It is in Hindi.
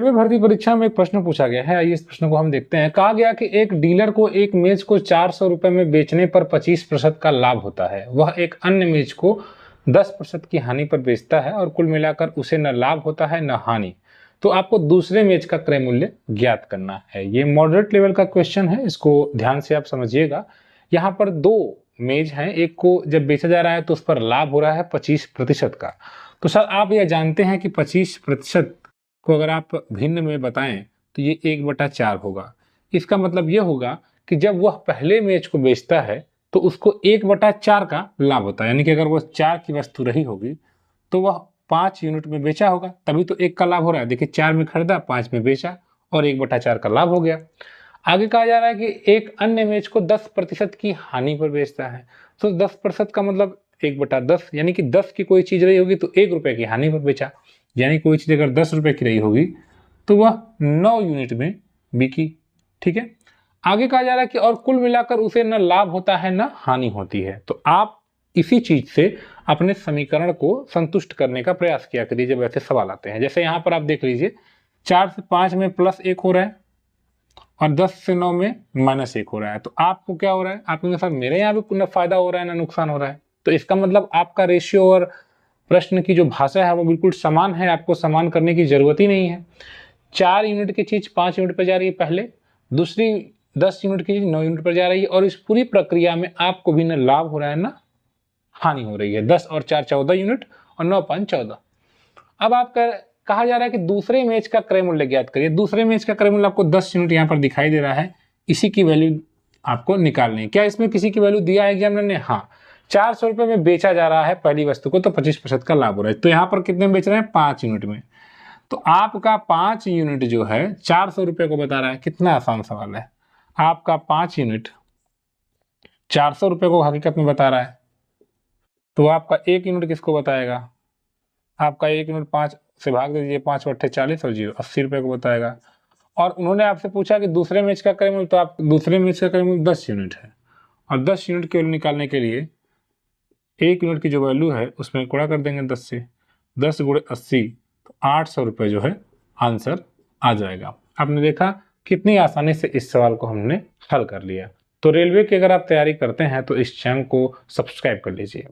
रेलवे भर्ती परीक्षा में एक प्रश्न पूछा गया है, आइए इस प्रश्न को हम देखते हैं। कहा गया कि एक डीलर को एक मेज को 400 रुपए में बेचने पर 25% का लाभ होता है। वह एक अन्य मेज को 10% की हानि पर बेचता है और कुल मिलाकर उसे न लाभ होता है न हानि। तो आपको दूसरे मेज का क्रय मूल्य ज्ञात करना है। ये मॉडरेट लेवल का क्वेश्चन है, इसको ध्यान से आप समझिएगा। यहाँ पर दो मेज हैं, एक को जब बेचा जा रहा है तो उस पर लाभ हो रहा है 25% का। तो सर आप यह जानते हैं कि 25% को अगर आप भिन्न में बताएं तो ये 1/4 होगा। इसका मतलब ये होगा कि जब वह पहले मेज को बेचता है तो उसको 1/4 का लाभ होता है, यानी कि अगर वह 4 की वस्तु रही होगी तो वह 5 यूनिट में बेचा होगा, तभी तो 1 का लाभ हो रहा है। देखिए 4 में खरीदा, 5 में बेचा और 1/4 का लाभ हो गया। आगे कहा जा रहा है कि एक अन्य मेज को 10% की हानि पर बेचता है। तो 10% का मतलब 1/10, यानी कि 10 की कोई चीज रही होगी तो 1 रुपए की हानि पर बेचा, यानी कोई चीज अगर 10 रुपए की रही होगी तो वह 9 यूनिट में बिकी। ठीक है, आगे कहा जा रहा है कि और कुल मिलाकर उसे न लाभ होता है न हानि होती है। तो आप इसी चीज से अपने समीकरण को संतुष्ट करने का प्रयास किया करिए जब ऐसे सवाल आते हैं। जैसे यहाँ पर आप देख लीजिए, 4 से 5 में +1 हो रहा है और 10 से 9 में -1 हो रहा है। तो आपको क्या हो रहा है, आप कहेंगे सर मेरे यहाँ भी न फायदा हो रहा है ना नुकसान हो रहा है। तो इसका मतलब आपका रेशियो और प्रश्न की जो भाषा है वो बिल्कुल समान है, आपको समान करने की जरूरत ही नहीं है। 4 यूनिट की चीज 5 यूनिट पर जा रही है पहले, दूसरी 10 यूनिट की चीज 9 यूनिट पर जा रही है, और इस पूरी प्रक्रिया में आपको भी न लाभ हो रहा है ना हानि हो रही है। 10 और 4 14 यूनिट और 9 5 14। अब आप कहा जा रहा है कि दूसरे मेज का क्रय मूल्य ज्ञात करिए। दूसरे मेज का क्रय मूल्य आपको 10 यूनिट यहाँ पर दिखाई दे रहा है, इसी की वैल्यू आपको निकालनी है। क्या इसमें किसी की वैल्यू दिया है एग्जामिनर ने? हाँ, 400 रुपए में बेचा जा रहा है पहली वस्तु को, तो 25% का लाभ हो रहा है। तो यहाँ पर कितने में बेच रहे हैं? 5 यूनिट में। तो आपका 5 यूनिट जो है 400 रुपए को बता रहा है। कितना आसान सवाल है। आपका 5 यूनिट 400 रुपए को हकीकत में बता रहा है, तो आपका 1 यूनिट किसको बताएगा? आपका 1 यूनिट 5 से भाग दीजिए, 5 × 8 = 40 और 0 80 रुपए को बताएगा। और उन्होंने आपसे पूछा कि दूसरे मेज का क्रय मूल्य, तो आप दूसरे मेज का क्रय मूल्य 10 यूनिट है, और 10 यूनिट की वैल्यू निकालने के लिए 1 यूनिट की जो वैल्यू है उसमें गुणा कर देंगे 10 से। 10 × 80 तो 800 रुपये जो है आंसर आ जाएगा। आपने देखा कितनी आसानी से इस सवाल को हमने हल कर लिया। तो रेलवे की अगर आप तैयारी करते हैं तो इस चैनल को सब्सक्राइब कर लीजिए।